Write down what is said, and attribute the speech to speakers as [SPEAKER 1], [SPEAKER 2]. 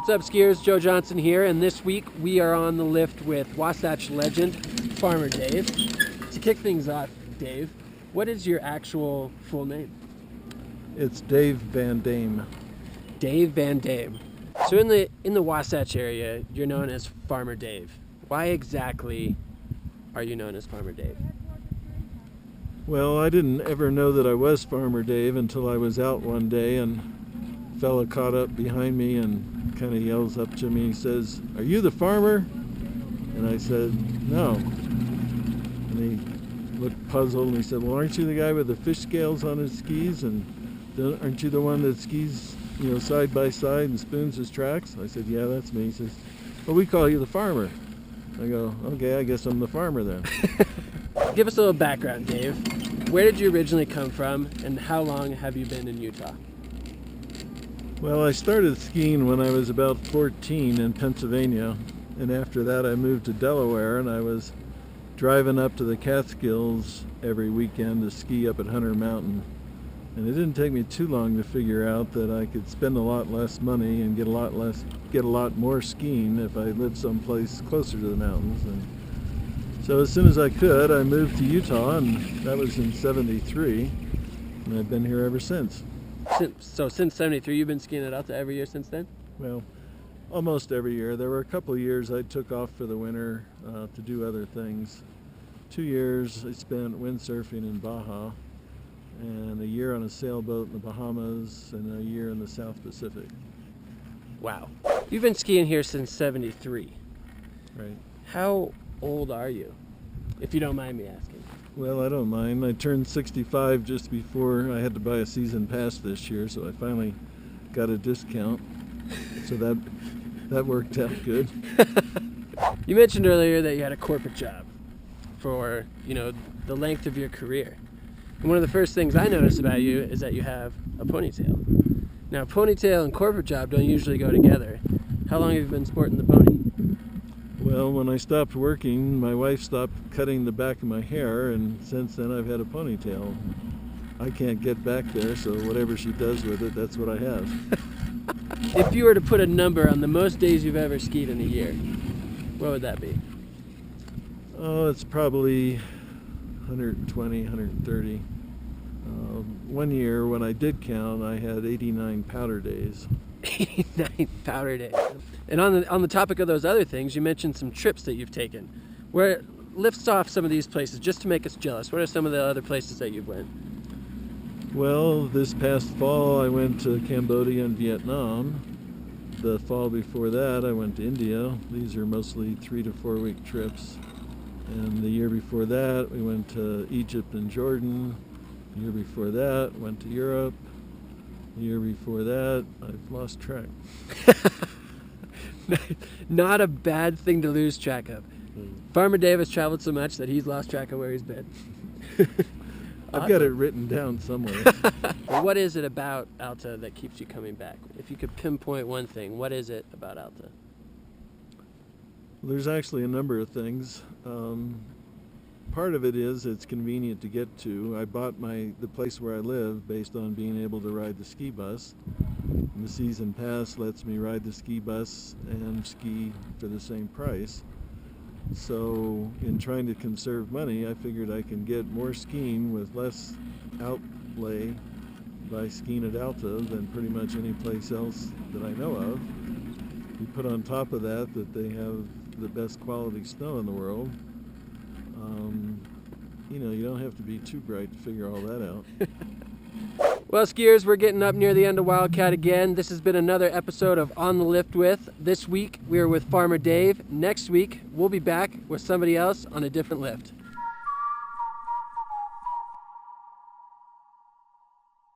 [SPEAKER 1] What's up, skiers? Joe Johnson here, and this week we are on the lift with Wasatch legend, Farmer Dave. To kick things off, Dave, what is your actual full name?
[SPEAKER 2] It's Dave Van Dame.
[SPEAKER 1] Dave Van Dame. So in the Wasatch area, you're known as Farmer Dave. Why exactly are you known as Farmer Dave?
[SPEAKER 2] Well, I didn't ever know that I was Farmer Dave until I was out one day and a fella caught up behind me and kind of yells up to me. He says, "Are you the farmer?" And I said, "No." And he looked puzzled and he said, "Well, aren't you the guy with the fish scales on his skis? And aren't you the one that skis, side by side and spoons his tracks?" I said, "Yeah, that's me." He says, "Well, we call you the farmer." I go, "Okay, I guess I'm the farmer then."
[SPEAKER 1] Give us a little background, Dave. Where did you originally come from, and how long have you been in Utah?
[SPEAKER 2] Well, I started skiing when I was about 14 in Pennsylvania, and after that I moved to Delaware, and I was driving up to the Catskills every weekend to ski up at Hunter Mountain. And it didn't take me too long to figure out that I could spend a lot less money and get a lot more skiing if I lived someplace closer to the mountains. And so as soon as I could, I moved to Utah, and that was in '73, and I've been here ever since.
[SPEAKER 1] So since '73, you've been skiing at Alta every year since then?
[SPEAKER 2] Well, almost every year. There were a couple of years I took off for the winter to do other things. 2 years I spent windsurfing in Baja, and a year on a sailboat in the Bahamas, and a year in the South Pacific.
[SPEAKER 1] Wow. You've been skiing here since '73.
[SPEAKER 2] Right.
[SPEAKER 1] How old are you, if you don't mind me asking?
[SPEAKER 2] Well, I don't mind. I turned 65 just before I had to buy a season pass this year, so I finally got a discount. So that worked out good.
[SPEAKER 1] You mentioned earlier that you had a corporate job for, the length of your career. And one of the first things I noticed about you is that you have a ponytail. Now, ponytail and corporate job don't usually go together. How long have you been sporting the pony?
[SPEAKER 2] Well, when I stopped working, my wife stopped cutting the back of my hair, and since then I've had a ponytail. I can't get back there, so whatever she does with it, that's what I have.
[SPEAKER 1] If you were to put a number on the most days you've ever skied in a year, what would that be?
[SPEAKER 2] Oh, it's probably 120, 130. One year, when I did count, I had 89 powder days.
[SPEAKER 1] 89 powder days. And on the topic of those other things, you mentioned some trips that you've taken. Where lifts off some of these places just to make us jealous. What are some of the other places that you've went?
[SPEAKER 2] Well, this past fall I went to Cambodia and Vietnam. The fall before that I went to India. These are mostly 3 to 4 week trips. And the year before that we went to Egypt and Jordan. The year before that went to Europe. The year before that I've lost track.
[SPEAKER 1] Not a bad thing to lose track of. Farmer Dave has traveled so much that he's lost track of where he's been.
[SPEAKER 2] I've got it written down somewhere.
[SPEAKER 1] Well, what is it about Alta that keeps you coming back? If you could pinpoint one thing, what is it about Alta?
[SPEAKER 2] There's actually a number of things. Part of it is it's convenient to get to. I bought the place where I live based on being able to ride the ski bus. And the season pass lets me ride the ski bus and ski for the same price. So in trying to conserve money, I figured I can get more skiing with less outlay by skiing at Alta than pretty much any place else that I know of. You put on top of that they have the best quality snow in the world. You don't have to be too bright to figure all that out.
[SPEAKER 1] Well, skiers, we're getting up near the end of Wildcat again. This has been another episode of On the Lift With. This week, we are with Farmer Dave. Next week, we'll be back with somebody else on a different lift.